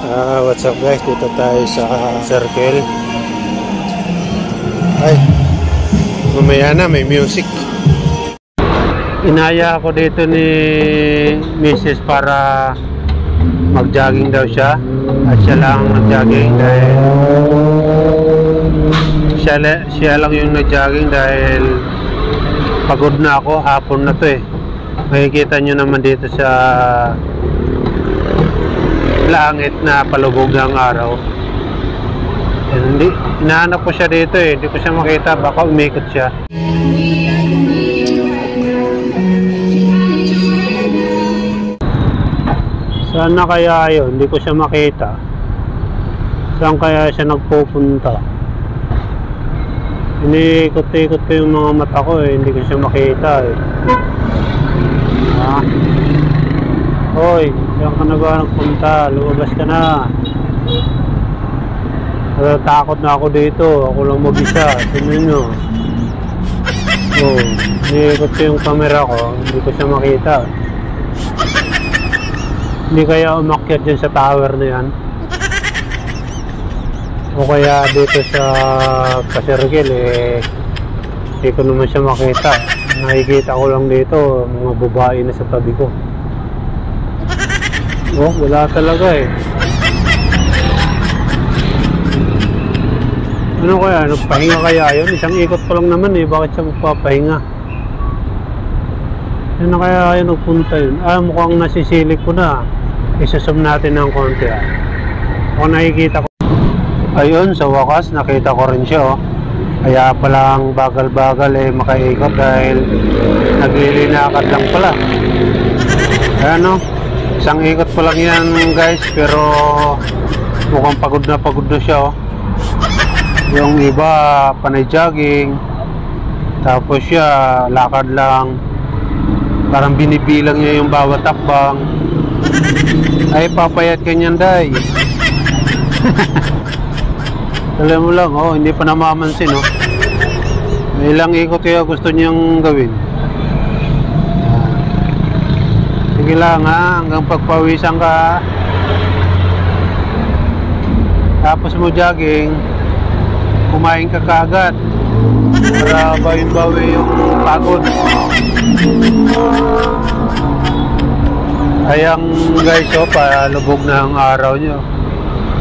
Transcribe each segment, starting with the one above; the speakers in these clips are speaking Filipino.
What's up guys, dito tayo sa circle. Ay, mamaya na may music. Inaya ako dito ni Mrs. para mag-jogging daw siya. At siya lang nag-jogging dahil siya lang yung nag-jogging dahil pagod na ako, hapon na to eh. Makikita nyo naman dito sa langit na palubog ng araw. Hindi, hinahanap ko siya dito eh, hindi ko siya makita, baka umikot siya. Saan na kaya yun? Hindi ko siya makita. Saan kaya siya nagpupunta? Iniikot-ikot ko yung mga mata ko eh, hindi ko siya makita eh. Hoy, saan ka na ba nagpunta? Lumabas ka na. Natatakot na ako dito. Ako lang mag-isa. Tingnan nyo. Oh, iniikot ko yung camera ko. Hindi ko siya makita. Hindi kaya umakyat dyan sa tower na yan. O kaya dito sa Pasirgil eh, hindi ko naman siya makita. Nakikita ko lang dito mga babae na sa tabi ko. Oh, wala talaga eh. Ano kaya? Nagpahinga kaya yun? Isang ikot pa lang naman eh. Bakit siya magpapahinga? Ano na kaya yun nagpunta yun? Mukhang nasisilip ko na. Isasum natin ng konti ah. Kung nakikita ko. Ayun, sa wakas nakita ko rin siya oh. Kaya palang bagal-bagal eh makaikot dahil naglilinakad lang pala. Ayan oh. Isang ikot pa lang yan guys, pero mukhang pagod na siya oh. Yung iba panay jogging, tapos siya lakad lang, parang binibilang niya yung bawat takbang. Ay papayat kanyan day. Alam mo lang oh, hindi pa namamansin oh. May ilang ikot kaya gusto niyang gawin. Sige lang ha, hanggang pagpawisan ka. Tapos mo jogging, kumain ka kaagad para bawi-bawi yung pagod. Ayang guys oh, palubog na ang araw nyo.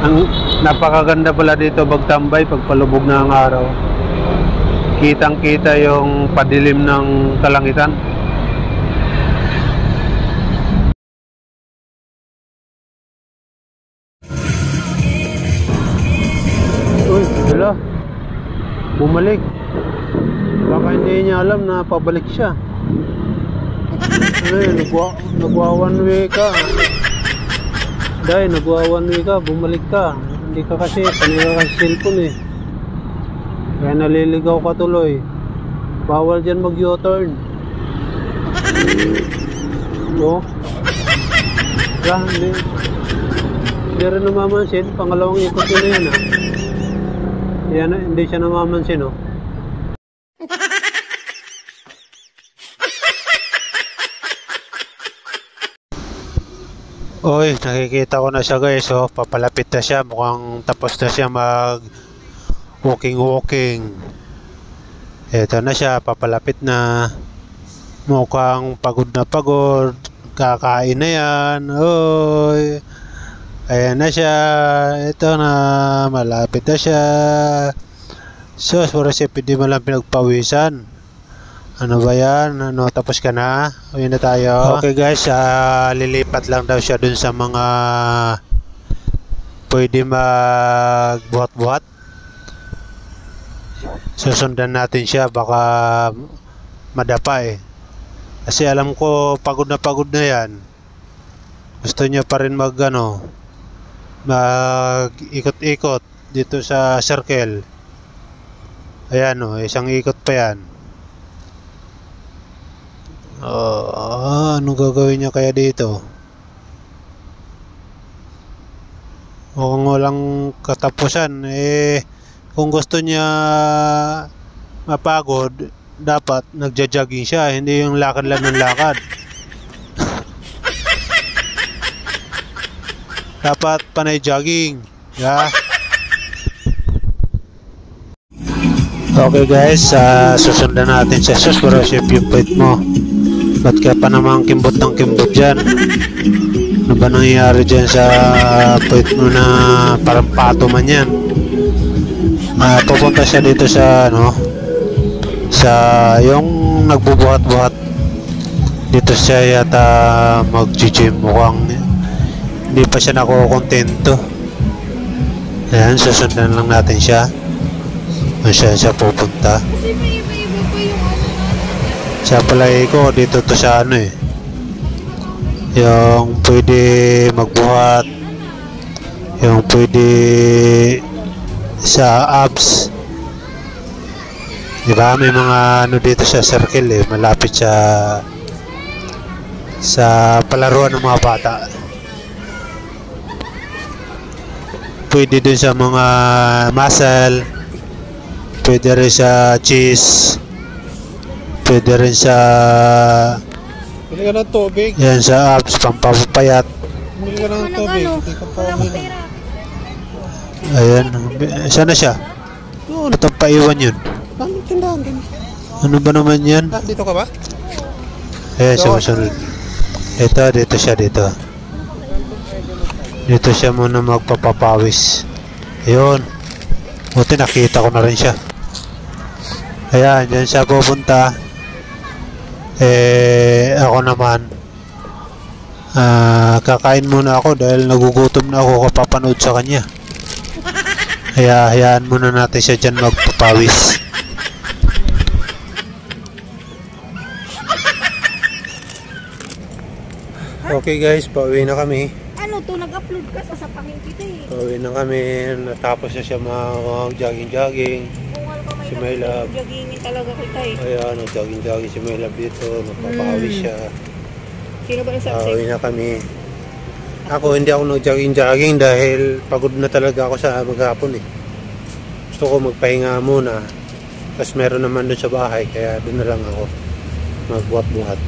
Ang napakaganda pala dito magtambay pag palubog na ang araw. Kitang kita yung padilim ng kalangitan. Bumalik. Baka hindi niya alam na pabalik siya. Ay, nagwa-one way ka. Dahil nagwa-one way ka, bumalik ka. Hindi ka kasi, kanina ka sa cellphone eh. Kaya naliligaw ka tuloy. Bawal dyan mag-U-turn. No? Wala, hindi rin namamansin. Pangalawang ikot yun na yan ah. Yan, hindi siya namamansin oh. Oy, nakikita ko na siya guys oh. Papalapit na siya, mukhang tapos na siya mag walking. Eto na siya, papalapit na. Mukhang pagod na pagod. Kakain na yan. Oy, ayan na siya. Ito na, malapit na siya. So, para siya hindi mo lang pinagpawisan. Ano ba yan? Ano, tapos ka na? Uwi na tayo. Okay guys, lilipat lang daw siya dun sa mga pwede magbuhat-buhat. Susundan natin siya, baka madapa eh. Kasi alam ko pagod na yan. Gusto niya pa rin mag-ikot-ikot dito sa circle. Ayan o, isang ikot pa yan. Anong gagawin niya kaya dito? Kung walang katapusan eh, kung gusto niya mapagod, dapat nagja-jogging siya, hindi yung lakad lang ng lakad. Dapat panay jogging. Yeah. Okay guys, susundan natin sa sus para shape yung pait mo. Ba't ka pa naman kimbot ng kimbot dyan? Ano ba nangyayari dyan sa pait mo na parang pato man yan? Pupunta siya dito sa ano, sa yung nagbubuhat-buhat. Dito siya yata mag-gym, mukhang hindi pa siya nakukontento. Ayan, susundan lang natin siya. Siya pupunta. Kasi may iba-iba pa yung ano. Sa palagi ko dito to sa ano eh, yung pwede magbuhat, yung pwede sa abs, diba? May mga ano dito sa circle eh, malapit sa palaruan ng mga bata. Pwede din sa mga muscle, pwede rin sa cheese, pwede rin sa Bili ka ng tubig. yan sa abs, pampapayat. Bili ka ng tubig. Hindi ka pa Wala akong uminom. pera. Ayan, saan na siya? Doon. Ba't ang paiwan yun? Ang tindahan din. Ano ba naman yan? Dito ka ba? Eh, sumusunod. Dito siya dito. Dito siya muna magpapapawis. Ayun. Buti nakita ko na rin siya. Ayan, dyan siya pupunta. Ako naman, kakain muna ako dahil nagugutom na ako kapapanood sa kanya. Kaya hayaan muna natin siya dyan magpapawis. Okay guys, pauwi na kami. Ano to, nag-upload ka sa sapangin kita eh. Pauwi na kami. Natapos na siya mag-jogging-jogging. Kung ano pa may Si My Love. joggingin talaga kita eh. Ayan, nag-jogging-jogging si My Love dito. Nagpapawis siya. Sino ba yung subject? Pauwi na kami. Ako hindi ako nag-jogging-jogging dahil pagod na talaga ako sa maghapon eh. Gusto ko magpahinga muna. Tapos meron naman doon sa bahay kaya doon na lang ako magbuhat-buhat.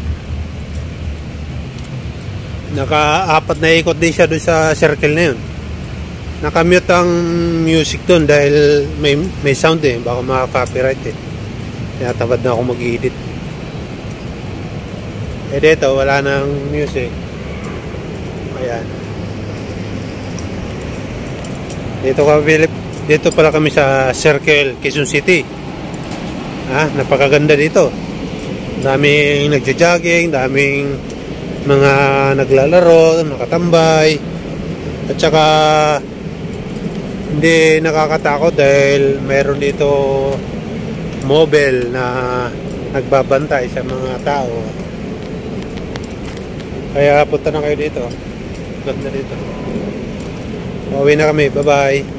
Naka-apat na ikot din siya doon sa circle na yun. Nakamute ang music doon dahil may sound eh. Baka maka-copyright eh. Kaya tamad na ako mag-edit. Eh dito wala nang music. Ayan. Dito pala kami sa Circle, Quezon City. Napakaganda dito. Daming nagja-jogging, daming mga naglalaro, nakatambay. At saka hindi nakakatakot dahil mayroon dito mobile na nagbabantay sa mga tao. Kaya punta na kayo dito. Ganda dito. Pauwi na kami. Bye-bye.